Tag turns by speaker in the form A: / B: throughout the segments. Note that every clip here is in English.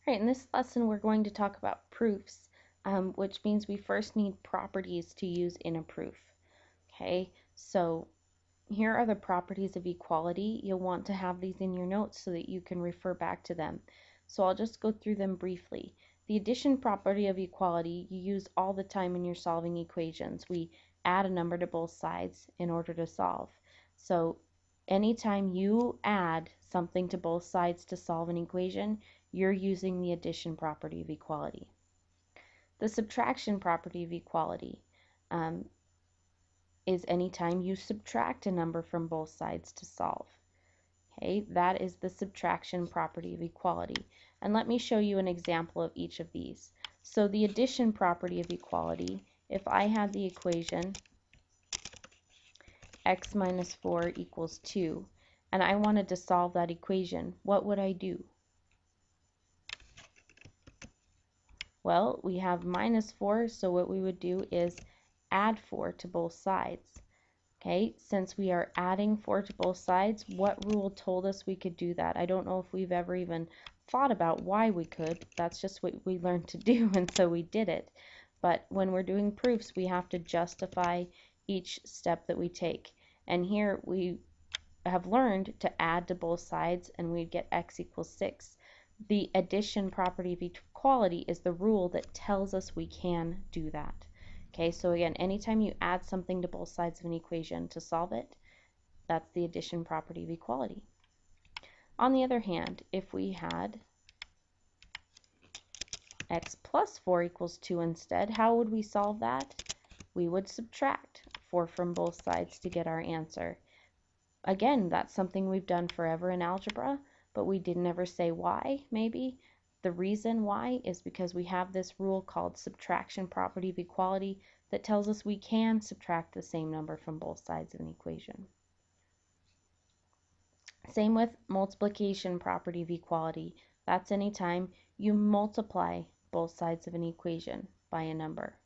A: Right, in this lesson we're going to talk about proofs, which means we first need properties to use in a proof. Okay, so here are the properties of equality. You'll want to have these in your notes so that you can refer back to them. So I'll just go through them briefly. The addition property of equality you use all the time when you're solving equations. We add a number to both sides in order to solve. So anytime you add something to both sides to solve an equation, you're using the addition property of equality. The subtraction property of equality is anytime you subtract a number from both sides to solve. Okay, that is the subtraction property of equality. And let me show you an example of each of these. So the addition property of equality, if I had the equation x minus 4 equals 2, and I wanted to solve that equation, what would I do? Well, we have minus 4, so what we would do is add 4 to both sides. Okay, since we are adding 4 to both sides, what rule told us we could do that? I don't know if we've ever even thought about why we could. That's just what we learned to do, and so we did it. But when we're doing proofs, we have to justify each step that we take. And here we have learned to add to both sides, and we'd get x equals 6. The addition property of equality is the rule that tells us we can do that. Okay, so again, anytime you add something to both sides of an equation to solve it, that's the addition property of equality. On the other hand, if we had x plus 4 equals 2 instead, how would we solve that? We would subtract 4 from both sides to get our answer. Again, that's something we've done forever in algebra, but we didn't ever say why, maybe. The reason why is because we have this rule called subtraction property of equality that tells us we can subtract the same number from both sides of an equation. Same with multiplication property of equality. That's anytime you multiply both sides of an equation by a number.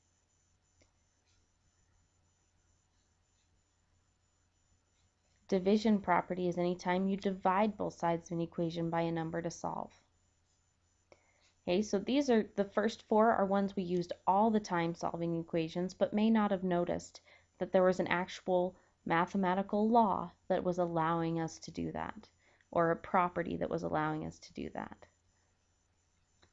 A: Division property is anytime you divide both sides of an equation by a number to solve. Okay, so these are the first 4 are ones we used all the time solving equations, but may not have noticed that there was an actual mathematical law that was allowing us to do that, or a property that was allowing us to do that.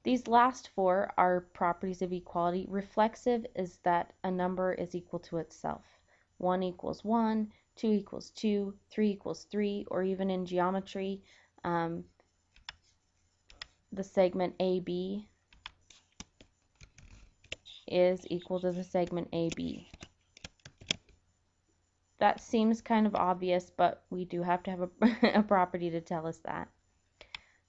A: These last 4 are properties of equality. Reflexive is that a number is equal to itself. 1 equals 1, 2 equals 2, 3 equals 3, or even in geometry, the segment AB is equal to the segment AB. That seems kind of obvious, but we do have to have a property to tell us that.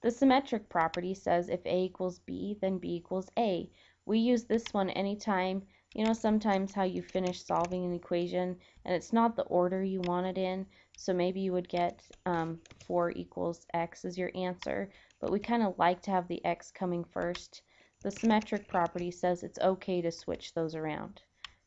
A: The symmetric property says if A equals B, then B equals A. We use this one anytime, you know, sometimes how you finish solving an equation and it's not the order you want it in, so maybe you would get 4 equals X as your answer, but we kind of like to have the X coming first. The symmetric property says it's okay to switch those around.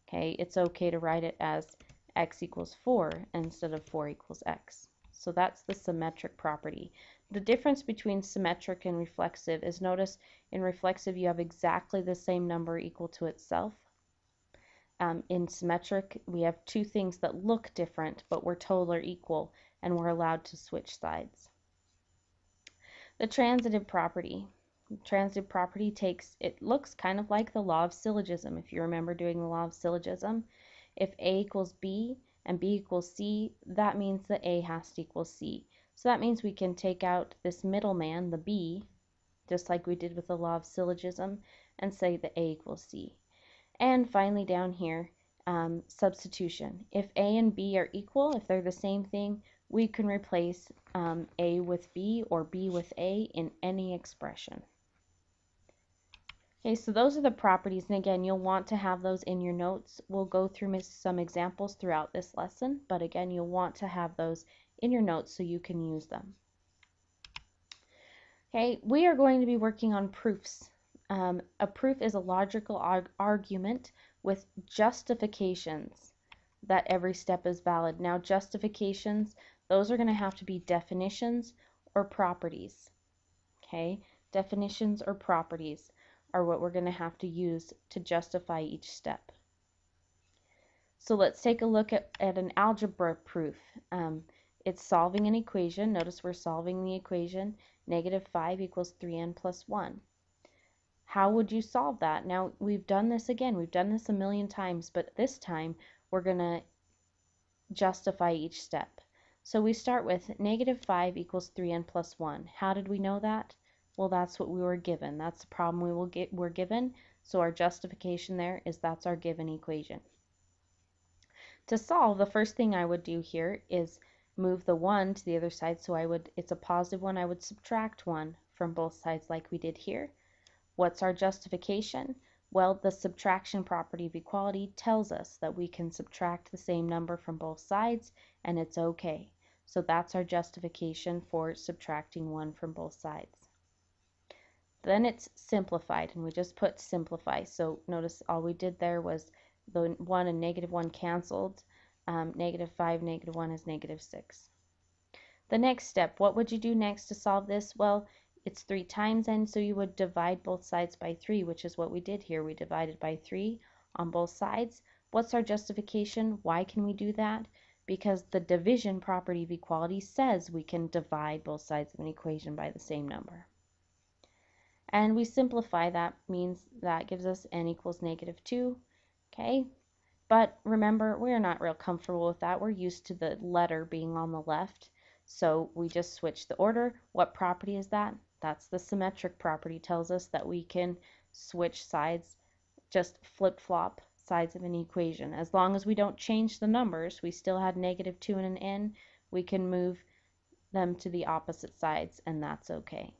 A: Okay, it's okay to write it as X equals 4 instead of 4 equals X. So that's the symmetric property. The difference between symmetric and reflexive is, notice in reflexive you have exactly the same number equal to itself. In symmetric we have 2 things that look different, but we're told are equal, and we're allowed to switch sides. The transitive property. Transitive property it looks kind of like the law of syllogism, if you remember doing the law of syllogism. If A equals B and B equals C, that means that A has to equal C. So that means we can take out this middleman, the B, just like we did with the law of syllogism, and say that A equals C. And finally down here, substitution. If A and B are equal, if they're the same thing, we can replace A with B or B with A in any expression. Okay, so those are the properties, and again, you'll want to have those in your notes. We'll go through some examples throughout this lesson, but again, you'll want to have those in your notes so you can use them. Okay, we are going to be working on proofs. A proof is a logical argument with justifications that every step is valid. Now, justifications, those are going to have to be definitions or properties. Okay, Definitions or properties are what we're going to have to use to justify each step. So let's take a look at an algebra proof. It's solving an equation. Notice we're solving the equation negative 5 equals 3n plus 1. How would you solve that? Now, we've done this again. We've done this a million times, but this time we're going to justify each step. So we start with negative 5 equals 3n plus 1. How did we know that? Well, that's what we were given. That's the problem we're given. So our justification there is that's our given equation. To solve, the first thing I would do here is move the 1 to the other side. So it's a positive 1. I would subtract 1 from both sides like we did here. What's our justification? Well, the subtraction property of equality tells us that we can subtract the same number from both sides and it's okay. So that's our justification for subtracting 1 from both sides. Then it's simplified, and we just put simplify. So notice all we did there was the 1 and negative 1 canceled. Negative 5, negative 1 is negative 6. The next step, what would you do next to solve this? Well, it's 3 times n, so you would divide both sides by 3, which is what we did here. We divided by 3 on both sides. What's our justification? Why can we do that? Because the division property of equality says we can divide both sides of an equation by the same number. And we simplify, that means that gives us n equals negative 2. Okay, but remember, we're not real comfortable with that. We're used to the letter being on the left. So we just switch the order. What property is that? That's the symmetric property. Tells us that we can switch sides, just flip-flop sides of an equation. As long as we don't change the numbers, we still had negative 2 and an n, we can move them to the opposite sides, and that's okay.